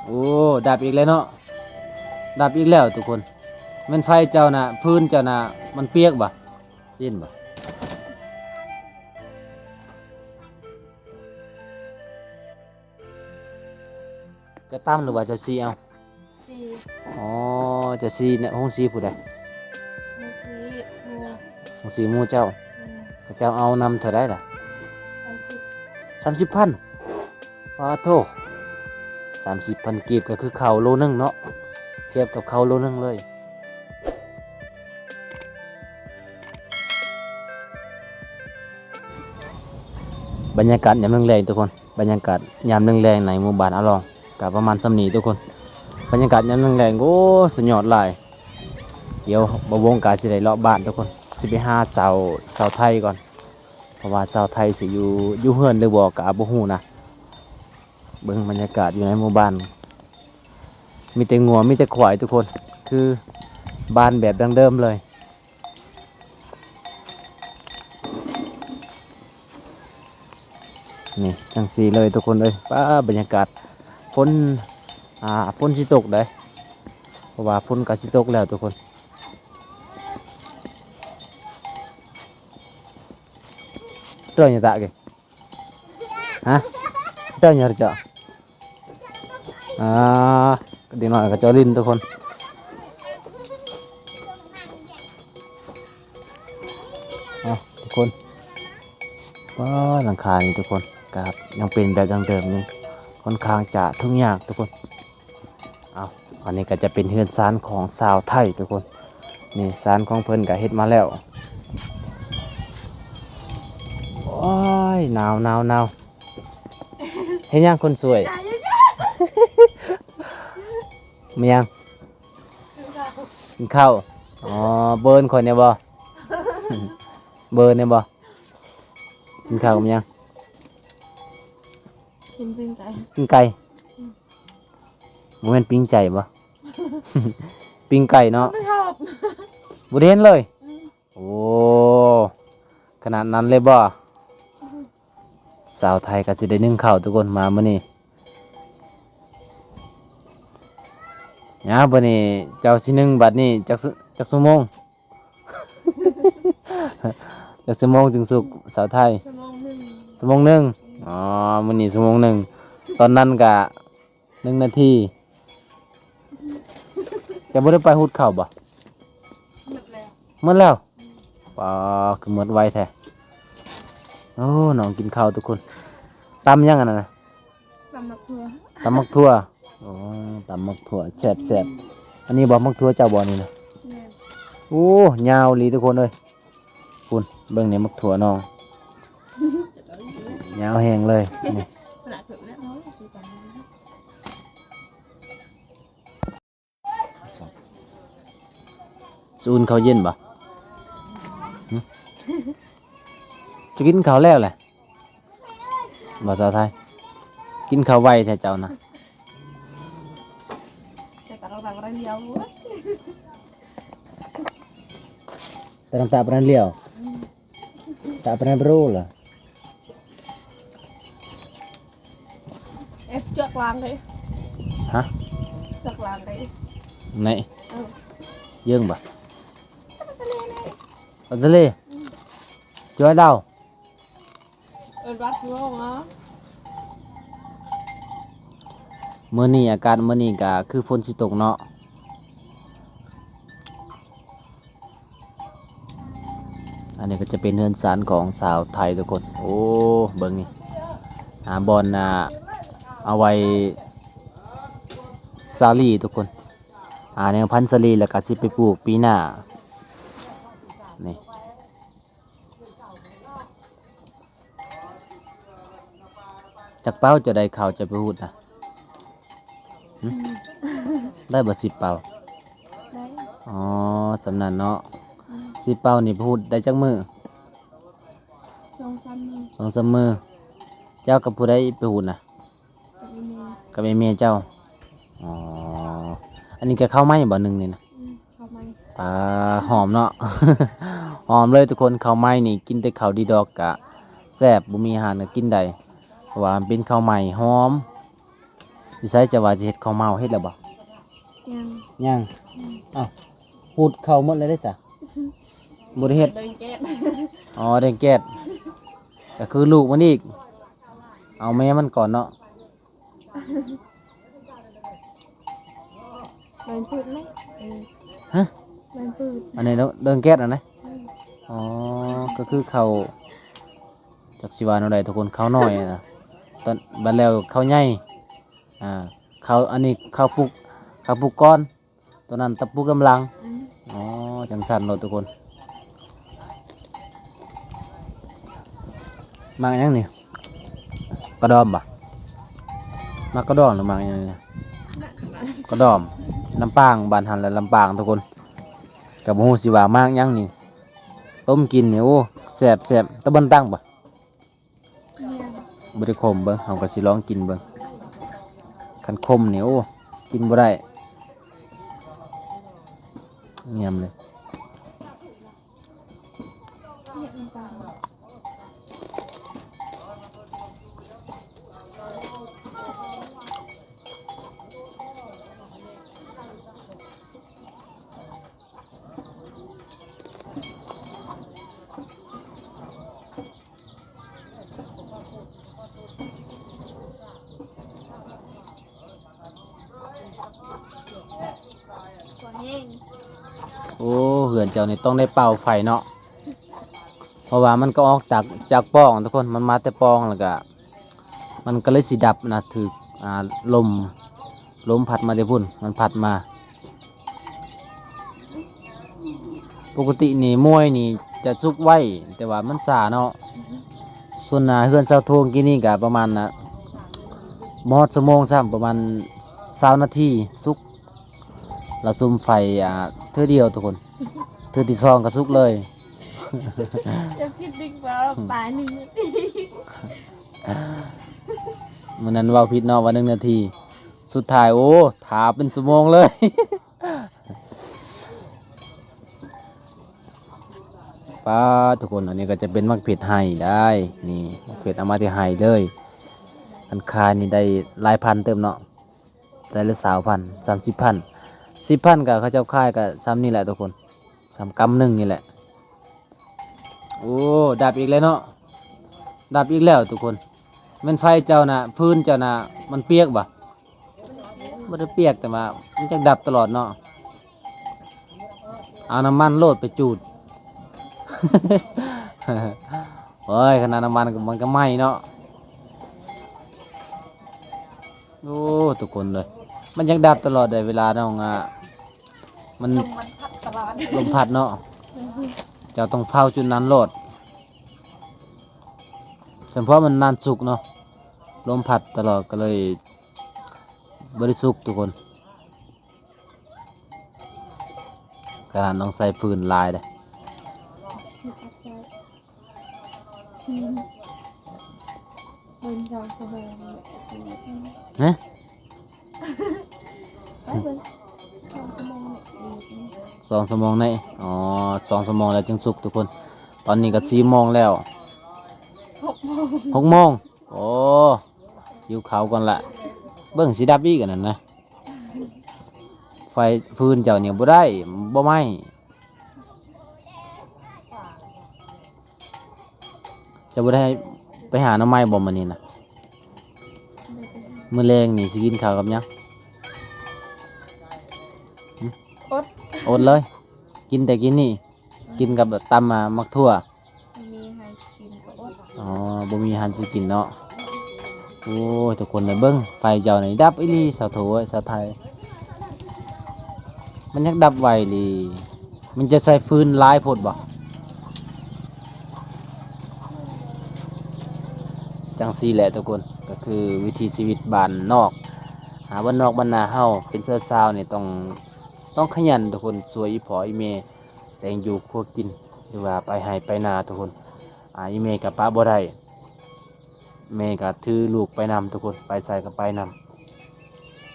โอ้ดับอีกแล้วเนาะดับอีกแล้วทุกคนมันไฟเจ้าน่ะพื้นเจ้าน่ะมันเปียกบ่เย็นบ่จะตั้มหรือว่าจะซีเอาสี่อ๋อจะซีเนี่ยห้องซีผู้ใดมูสี่มูห้องซีหมู่เจ้าพระเจ้าเอานำเท่าได้ล่ะ30 30,000ว้าโธ่30,000กีบก็คือข้าวโลนึงเนาะเทียบกับข้าวโลนึงเลยบรรยากาศยามแรงๆทุกคนบรรยากาศยามแรงๆในหมู่บ้านอาลองกับประมาณสำนีทุกคนบรรยากาศยามแรงๆโอ้สุดยอดหลายเดี๋ยวบ่วงกาสิได้เลาะบ้านทุกคนสิไปหาสาวไทยก่อนเพราะว่าสาวไทยสิอยู่เฮือนหรือบ่ก็บ่ฮู้นะเบิ่งบรรยากาศอยู่ในหมู่บ้านมีแต่งัวมีแต่ควายทุกคนคือบ้านแบบดั้งเดิมเลยนี่จังสีเลยทุกคนเลยป้าบรรยากาศฝนฝนสิตกได้เพราะว่าฝนก็สิตกแล้วทุกคนเรื่องอย่างตะกี่ฮะเรื่องอย่างเจ้าดีหน่อยกับเจ้าลินทุกคนทุกคนว้าหลังคานี่ทุกคนครับยังเป็นแบบดั้งเดิมนี่ค่อนข้างจะทุ่งยากทุกคนอันนี้ก็จะเป็นเฮือนซานของชาวไทยทุกคนนี่ซานของเพิ่นก็เฮ็ดมาแล้วโอ้ยหนาวเฮ็ดยังคนสวยมียังกินข้าวอ๋อเบิร์นคนเนี่ยบ่เบิร์นเนี่ยบ่กินข้าวมียังกินเป็นไก่ ปิ้งไก่บ่แม่นปิ้งใจบ่ ปิ้งไก่เนาะไม่ชอบ บ่ได้เห็นเลยโอ้ขนาดนั้นเลยบ่สาวไทยก็สิได้นึ่งข้าวทุกคนมามื้อนี้บัดนี้เจ้าสินึ่งบัดนี้จักชั่วโมง จักชั่วโมงจึงสุกสาวไทย1 ชั่วโมงหนึงอ๋อมื้อนี้ชั่วโมงหนึงตอนนั้นก็1 นาทีจะบ่ได้ไปหุดข้าวบ่ หมดแล้ว หมดแล้วคือหมดไวแท้โอ้น้องกินข้าวทุกคนตำยังอันนั้นน่ะ สำหรับเพื่อ ตำมักทั่วอ๋อตำมักทั่วแซ่บอันนี้บ่มักทั่วเจ้าบ่นี่นะ แม่ โอ้ยาวอีหลีทุกคนเอ้ยคุณเบิ่งนี่มักทั่วน้องยาวแฮงเลยนี่ ขนาดเผื่อแล้วน้อยสิจัง ซูนข้าวเย็นบ่หึจะกินข้าวแล้วแหละบ่สาวไทยกินข้าวไวแท้เจ้านะ แต่เราต่างกันเดียว แต่น้ำตาปานนั้นเลี้ยวตาปานนั้นรู้เหรอ เอฟเจือกลางเลย ฮะ เจือกลางเลย ไหน เออ เยื่องบ่ปลาทะเลจ้อยดาว วัดงงอ่ะ มื้อนี้อากาศมื้อนี้ก็คือฝนสิตกเนาะอันนี้ก็จะเป็นเรือนศาลของสาวไทยทุกคนโอ้เบิ่งนี่บอลเอาไว้สาลีทุกคนแนวพันธุ์สาลีแล้วก็สิไปปลูกปีหน้านี่จากเป้าจะได้ข่าวจะไปพูดนะหึได้บ่10 เป้า ได้ อ๋อสำนันเนาะ10 เป้านี่พูดได้จักมือ 2-3 มื้อ 2-3 มือเจ้ากับผู้ใดไปพูดนะ กับอีเมลกับไอ้เมียเจ้าอ๋ออันนี้ก็เข้าวไหมบ่หนึงนี่นะ เข้าไหม หอมเนาะ หอมเลยทุกคนข้าวไหม้นี่กินแต่ข้าวดีดอกกะแซ่บบ่มีอาหารก็กินได้เพราะว่ามันเป็นข้าวใหม่หอม อยู่ไสจะว่าสิเฮ็ดข้าวเมาเฮ็ดแล้วบ่ ยัง ยังอ้าวพูดเข้าหมดเลยได้จ้ะบ่ได้เฮ็ด เดินแก๊ส อ๋อแดงแก๊สก็คือลูกมันอีกเอาแม่มันก่อนเนาะ เดินพืชไหมฮะ เดินพืช อันนี้เดิงแก๊สอ่ะนะอ๋อก็คือเขาจักสิว่าแนวใดทุกคนเขาน้อยนะตอนบัดแล้วเขาใหญ่อ่าเขาอันนี้เขาปลูกก้อนตัวนั้นตะปลูกกำลังอ๋อจังซั่นโลดทุกคนมักหยังนี่กระดอมบ่มักกระดอมหรือมักหยังนี่กระดอมลำปางบ้านหันและลำปางทุกคนกับบ่ฮู้สิว่ามากหยังนี่ต้มกินนี่โอ้แซ่บตะบันตั้งบ่ ยัง บ่ได้ขมเบิ่งเฮาก็สิลองกินเบิ่งคันขมนี่โอ้กินบ่ได้เงียบเลย เนี่ยมันตาม หัวแห้ง โอ้เหือนเจ้านี่ต้องได้เป่าไฟเนาะเพราะว่ามันก็ออกจากปล่องทุกคนมันมาแต่ปล่องแล้วก็มันก็เลยสิดับนะถูกลมพัดมาแต่พุ่นมันพัดมาปกตินี่มวยนี่จะสุกไว้แต่ว่ามันสาเนาะส่วนเฮือนเสาโทงกินนี่ก็ประมาณมอดชั่วโมงซ้ำประมาณ20นาทีสุกเราซุ่มไฟเทื่อเดียวทุกคนเทื่อที่สองก็สุกเลย จะคิดดีกว่าตาย1 นาที มันนั้นเว่าผิดเนาะวัน1 นาที สุดท้ายโอ้ถาเป็นชั่วโมงเลย ป้าทุกคนอันนี้ก็จะเป็นมักเผ็ดไห้ได้นี่มักเผ็ดเอามาที่ไห้เลยอันคายนี่ได้หลายพันเติมเนาะได้ละ20,000 30,000 10,000กับเขาเจ้าค่ายกับซ้ำนี่แหละทุกคน3 กำหนึ่งนี่แหละโอ้ดับอีกแล้วเนาะดับอีกแล้วทุกคนแมันไฟเจ้าน่ะพื้นเจ้าน่ะมันเปียกบ่บ่ได้เปียกแต่ว่ามันจะดับตลอดเนาะเอาน้ำมันโลดไปจูด เฮ้ยขนาดน้ำมันก็มันก็ไหม้เนาะโอ้ทุกคนเลยมันยังดับตลอดเลยเวลาน้องมัน ลมมันพัดตลอด ลมพัดเนาะเจ้าต้องเผาจุดนั้นโลดเฉพาะมันนานสุกเนาะลมพัดตลอดก็เลยบริสุกทุกคนขนาดต้องใส่ฟืนลายเลย เดินจองสบาย ฮะ ไปเดินจองสบาย 2 ชั่วโมงในอ๋อ2 ชั่วโมงแล้วจึงสุกทุกคน ตอนนี้ก็4 โมงแล้ว 6 โมง 6 โมงโอ้หิวข้าวก่อนละเบิ่งสิดับอีกอันนั้นนะไฟฟืนเจ้าเนี่ยบ่ได้บ่ไหม้จะบ่ได้ไปหาหน่อไม้บ่มื้อนี้นะมื้อแลงนี่สิกินข้าวกับหยัง อด อดเลย กินแต่กินนี่ กินกับตำมักทั่ว มีให้กินก็อด อ๋อบ่มีอาหารสิกินเนาะโอ้ยทุกคนเลยเบิ่งไฟเจ้านี่ดับอีหลีสาวโถสาวไทยมันยังดับไวอีหลีมันจะใส่ฟืนหลายโพดบ่จังซี่แหละทุกคนก็คือวิถีชีวิตบ้านนอกบ้านนอกบ้านนาเฮาเป็นเชื้อชาวนี่ต้องขยันทุกคนสวยอีพออีเมแต่งอยู่ครัวกินหรือว่าไปให้ไปนาทุกคนอีเมกับป้าบ่ได้แม่ก็ถือลูกไปนำทุกคนไปใส่ก็ไปน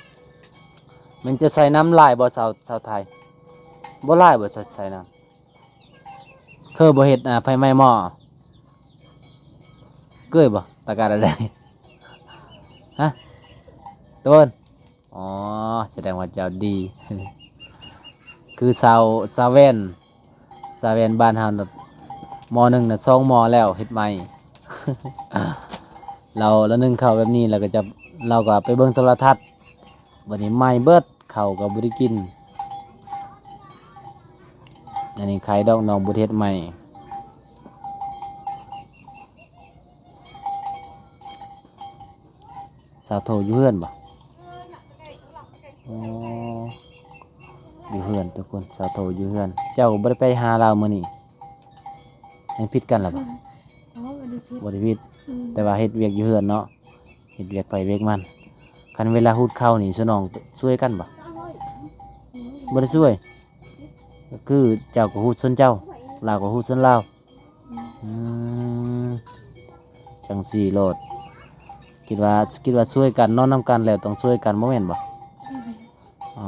ำมันจะใส่น้ำลายบ่ชาวไทยบ่ลายบ่ใส่น้ำเคยบ่เฮ็ดไฟไหม้หม้อเกยบ่ตะการอะไร ฮะโดน อ๋อแสดงว่าเจ้าดี คือซาวแว่นบ้านเฮาน่ะมหนึ่งน่ะ2 มแล้วเฮ็ดใหม่ เรานึ่งข้าวแบบนี้แล้วก็จะเราก็ไปเบิ่งโทรทัศน์บัดนี้ไหม้เบิดข้าวก็บ่ได้กินอันนี้ไข่ดอกน้องบ่ได้เฮ็ดใหม่สาวโทอยู่เฮือนบ่อ๋ออยู่เฮือนทุกคนสาวโทอยู่เฮือนเจ้าบ่ได้ไปหาเรามื้อนี้ให้ผิดกันล่ะบ่ อ๋อวันนี้พิษ บ่ได้ผิดแต่ว่าเฮ็ดเวียกอยู่เฮือนเนาะเฮ็ดเวียกไปเวียกมันคันเวลาฮูดข้าวนี่ซุน้องช่วยกันบ่บ่ได้ช่วยก็คือเจ้าก็ฮูดส่วนเจ้าลาวก็ฮูดส่วนลาวอืมจังสี่โลดคิดว่าช่วยกันนอนนำกันแล้วต้องช่วยกันบ่แม่นบ่อ๋อ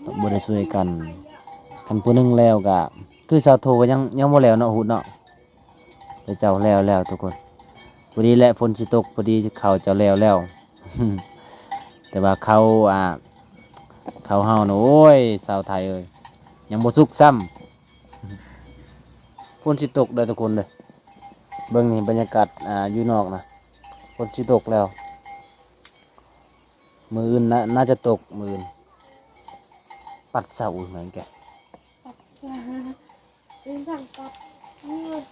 ต้องบ่ได้ช่วยกันคันผู้หนึงแล้วก็คือสาวโทก็ยังบ่แล้วเนาะฮูดเนาะแต่เจ้าแล้วทุกคนพอดีแหละฝนสิตกพอดีเขาเจ้าแล้ว แต่ว่าเขาเฮาน่ะโอ้ยชาวไทยเอ้ยยังบ่สุกซ้ำฝนสิตกเด้อทุกคนเด้อเบิ่งนี่บรรยากาศอยู่นอกนะฝนสิตกแล้ว มื้ออื่นน่าจะตกมื้ออื่นปัดเสาเหมือนแก ปัดจ้าเป็นสั่งปัดนี่มัน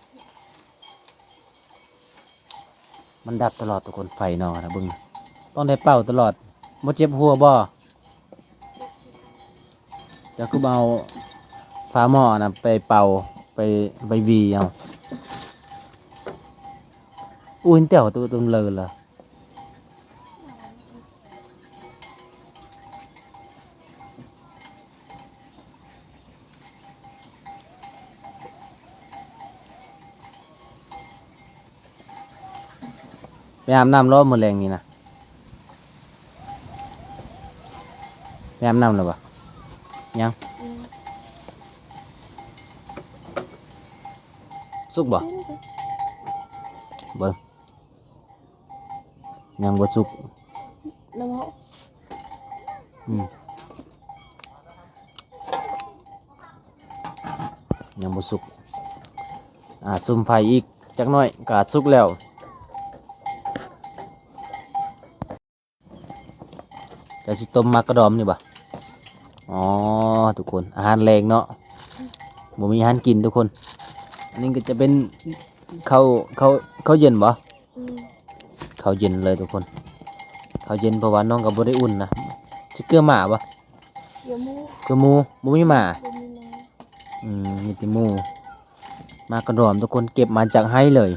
มันดับตลอดทุกคนไฟนอกนะเบิ่งต้องได้เป่าตลอดบ่เจ็บหัวบ่จะคือเอาฝาหม้อนะไปเป่าไปวีเอาอุ้ยเตี่ยวตัวเลยล่ะไปอาบน้ำร้อนมื้อแรงนี่นะไปอาบน้ำแล้วบ่ยังสุกบ่เบิ่งยังบ่สุก น้ำหอม อืมยังบ่สุกซุ่มไฟอีกจักหน่อยก็สุกแล้วจะสิต้มมักกระดอมนี่บ่อ๋อทุกคนอาหารแรงเนาะบ่มีอาหารกินทุกคนอันนี้ก็จะเป็นข้าวข้าวข้าวเย็นบ่ อืม ข้าวเย็นเลยทุกคนข้าวเย็นเพราะว่าน้องก็บ่ได้อุ่นนะสิเกลือหมาบ่ เดี๋ยวมู เกลือหมูบ่มีหมา เดี๋ยวมีน้ มีแต่หมูมากระดอมทุกคนเก็บมาจากไร่เลย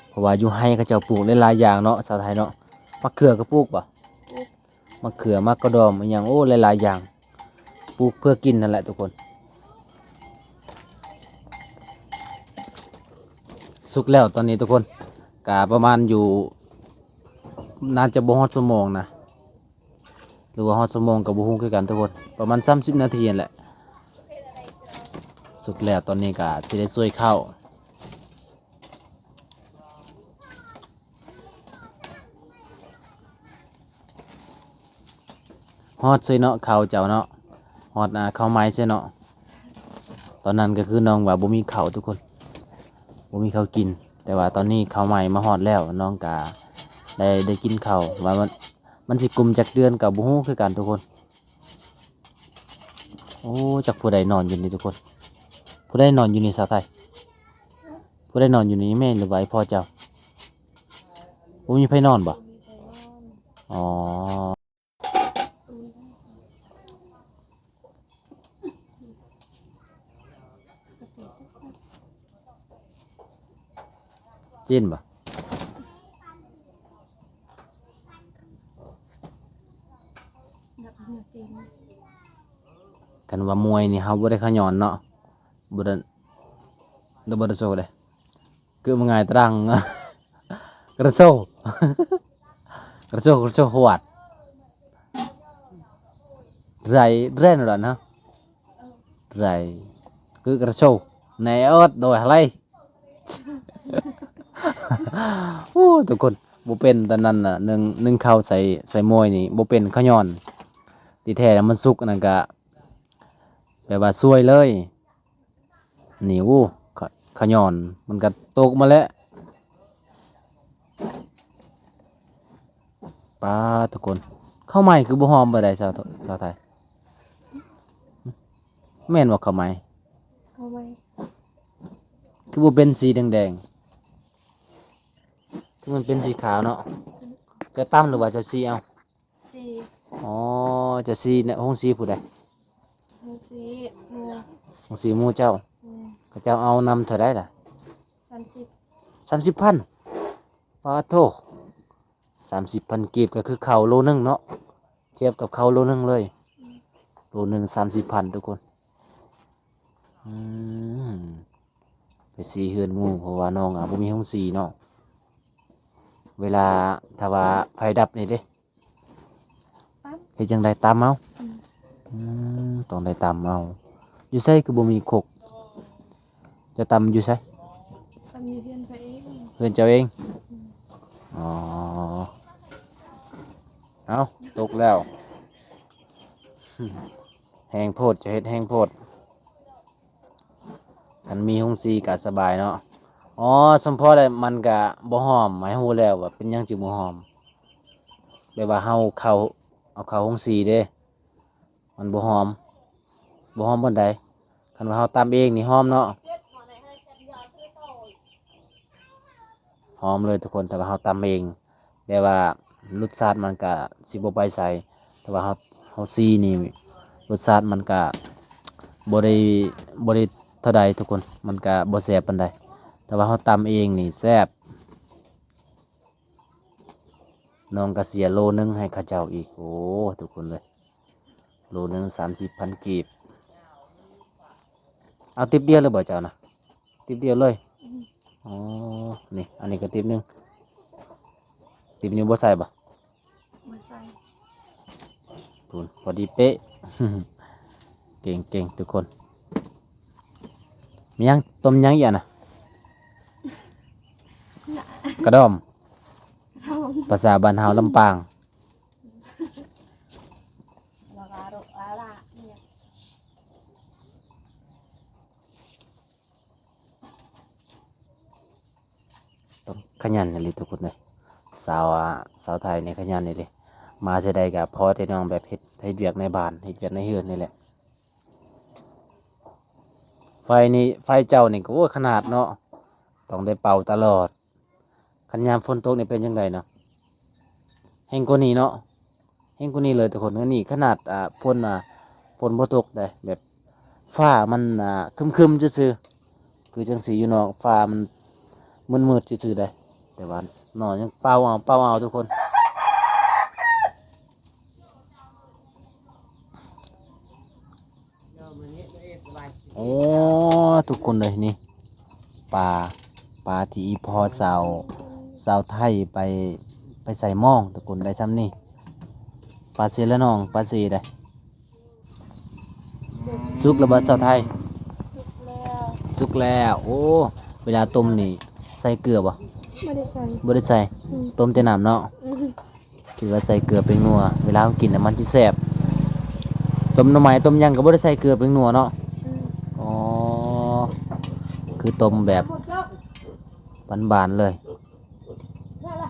เพราะว่าอยู่ไร่เขาเจ้าปลูกหลายๆอย่างเนาะชาวไทยเนาะมะเขือก็ปลูกบ่มะเขือมะกระดอมอหย่างโอ้หลายๆอย่างปลูกเพื่อกินนั่นแหละทุกคนสุกแล้วตอนนี้ทุกคนกะประมาณอยู่น่าจะบ่ฮอดชั่วโมงนะหรือว่าฮอดชั่วโมงกับบ่ฮู้คือกันทุกคนประมาณ30 นาทีนั่นแหละสุกแล้วตอนนี้ก็สิได้ช่วยข้าวฮอดช่วยเนาะข้าวเจ้าเนาะฮอดข้าวไม้ใช่เนาะตอนนั้นก็คือน้องว่าบ่มีข้าวทุกคนบ่มีข้าวกิน แต่ว่าตอนนี้ข้าวใหม่มาฮอดแล้วน้องก็ได้กินข้าวว่ามันสิกลุ่มจากเดือนกับบ่ฮู้คือกันทุกคนโอ้จักผู้ใดนอนอยู่นี่ทุกคนผู้ใดนอนอยู่นี่สาวไทยผู้ใดนอนอยู่นี่แม่หรือว่าไอ้พ่อเจ้าบ่มีไผนอนบ่ ำมีไปนอน อ๋อ อืม จินบ่ ดับเหงื่อเต็ม กันว่ามวยนี่เฮาบ่ได้ขย้อนเนาะบ่ได้โซเด้คือมันง่ายตรัง กระโซ กระโซหวดไรเร่นrồi nóไรคือกระโซในอดโดยอะไร โอ้ทุกคน บ่เป็นตอนนั้นน่ะนึ่งข้าวใส่มวยนี่บ่เป็นข้าวย้อนที่แท้แล้วมันสุกอันนั่นก็แปลว่าซวยเลยนี่วู้ข้าวย้อนมันก็ตกมาแล้วป้าทุกคนข้าวใหม่คือบ่หอมบ่ได้ชาวไทยแม่นว่าข้าวใหม่ เอาไว้ คือบ่เป็นสีแดงๆคือมันเป็นสีขาวเนาะจะตั้มหรือว่าจะสีเอา สี่ อ๋อจะสีเนี่ยห้องสีผู้ใด เอาสี่หมู ห้องสีหมู่เจ้า อืม เขาเจ้าเอานำเท่าไดล่ะ 30 30,000ปาโท30,000กีบก็คือข้าวโลนึงเนาะเทียบกับข้าวโลนึงเลยโลนึง30,000ทุกคนอืมไปสีเฮือนหมู่เพราะว่าน้องบ่มีห้องสีเนาะเวลาถ้าว่าไฟดับนี่เด้ ปั๊บ เฮ็ดจังไดตามเอา อืม ต้องได้ตามเอาอยู่ไสคือบ่มีครกจะตำอยู่ไส ตำอยู่เพื่อนไปเอง เพิ่นเจ้าเอง อืม อ๋อเอาตกแล้ว แห้งโพดจะเฮ็ดแห้งโพดอันมีหุงซีก็สบายเนาะอ๋อสมพอได้มันก็บ่หอมหมายฮู้แล้วว่าเป็นหยังจึงบ่หอมแบบว่าเฮาเอาเข้าหุงซีเด้มันบ่หอมปานใดคันว่าเฮาตำเองนี่หอมเนาะหอมเลยทุกคนแต่ว่าเฮาตำเองแบบว่ารสชาติมันก็สิบ่ไปใส่แต่ว่าเฮาซีนี่รสชาติมันก็บ่ได้เท่าใดทุกคนมันก็บ่แซ่บปานใดแต่ว่าเฮาตำเองนี่แซ่บน้องก็เสียโลนึงให้เขาเจ้าอีกโอ้ทุกคนเลยโลนึง30,000กีบเอาติ๊บเดียวเลยบ่เจ้านะติ๊บเดียวเลย อืม อ๋อ นี่ อันนี้ก็ติ๊บหนึงติ๊บนี้บ่ใส่บ่ มาใส่ ทุนพอดีเป๊ะ เก่งทุกคน มียังต้มยังอีกอะนะ น่ะ กระดอม ทอง ภาษาบ้านเฮาลำปาง แล้วก็โรอาละเนี่ย ต้องขยันเลยทุกคนเลยสาวไทยเนี่ยขยันเลยมาจะได้กับพอแต่น้องแบบเฮ็ดเวียกในบ้านเฮ็ดเวียกในเฮือนนี่แหละ ไฟเจ้านี่ก็โอ้ขนาดเนาะต้องได้เป่าตลอดคันยามฝนตกนี่เป็นจังไดเนาะแห้งกว่านี้เนาะแห้งกว่านี้เลยทุกคนนี่ขนาดฝนบ่ตกได้แบบฟ้ามันครึมๆซื่อๆคือจังสีอยู่เนาะฟ้ามันมืดๆซื่อๆได้แต่ว่าเนาะยังเป่าเอาทุกคนโอ้ทุกคนเลยนี่ปลาที่อีพอสาวไทยไปใส่หม้องทุกคนได้ซ้ำนี่ปลาเซละน้องปลาเซได้สุกแล้วบ่สาวไทย สุกแล้ว สุกแล้วโอ้เวลาต้มนี่ใส่เกลือบ่ ไม่ได้ใส่ บ่ได้ใส่ อืม ต้มแต่น้ำเนาะ อืม คิดว่าใส่เกลือเป็นนัวเวลาเรากินน่ะมันสิแซ่บต้มหน่อไม้ต้มหยังก็บ่ได้ใส่เกลือเป็นนัวเนาะ อืม อ๋อคือต้มแบบบานๆเลย ได้ละ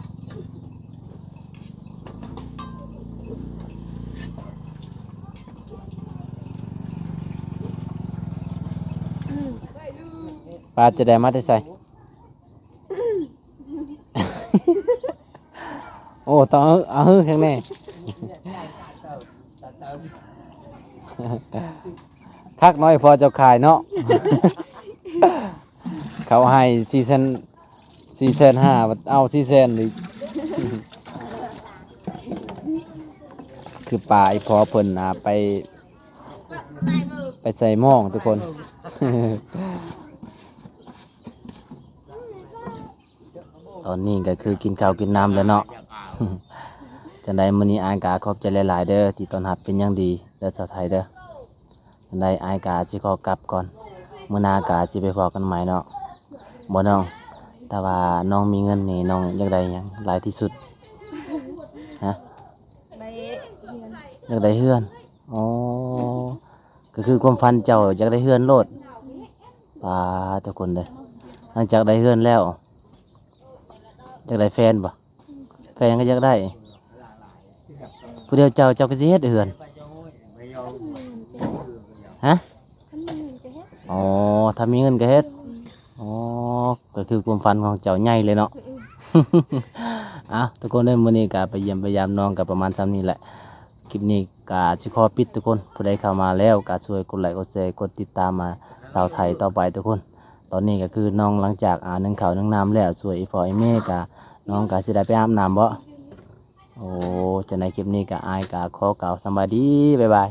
อืม ปลาจะได้มาได้ใส่ โอ้ต้องเอาฮื้อข้างใน คักน้อยพอเจ้าขายเนาะ เขาให้4,500บัดเอา400,000อีก คือปลาไอ้พอเพิ่นไปใส่หม้องทุกคน ตอนนี้ก็คือกินข้าวกินน้ำแล้วเนาะ จังใดมื้อนี้อายกาขอบใจหลายๆเด้อที่ต้อนรับเป็นอย่างดีเด้อชาวไทยเด้อจังใดอายกาสิขอกลับก่อนมื้อหน้ากาสิไปพอกันใหม่เนาะบ่น้อง แต่ว่าน้องมีเงินนี่น้องอยากได้หยังหลายที่สุดฮะ ไปเรียน อยากได้เฮือนอ๋อก็คือความฝันเจ้าอยากได้เฮือนโลดปาทุกคนเลยหลังจากได้เฮือนแล้วอยากได้แฟนบ่แฟนก็อยากได้ผู้เดียวเจ้าก็สิเฮ็ดเฮือนฮะ ขั้นหนึ่งจะเฮ็ด อ๋อถ้ามีเงินก็เฮ็ดอ๋อก็คือความฝันของเจ้าใหญ่เลยเนาะ อ่ะทุกคนได้มื้อนี้ก็ไปเยี่ยมไปยามน้องก็ประมาณซ้ำนี้แหละคลิปนี้ก็สิขอปิดทุกคนผู้ใดเข้ามาแล้วก็ช่วยกดไลค์กดแชร์กดติดตามมาสาวไทยต่อไปทุกคน ตอนนี้ก็คือน้องหลังจากนึ่งข้าวนึ่งน้ำแล้วช่วยอีพ่ออีแม่ก็น้องก็สิได้ไปอาบน้ำบ่โอ้จะในคลิปนี้ก็อายก็ขอกล่าวสำบายดีบ๊ายบาย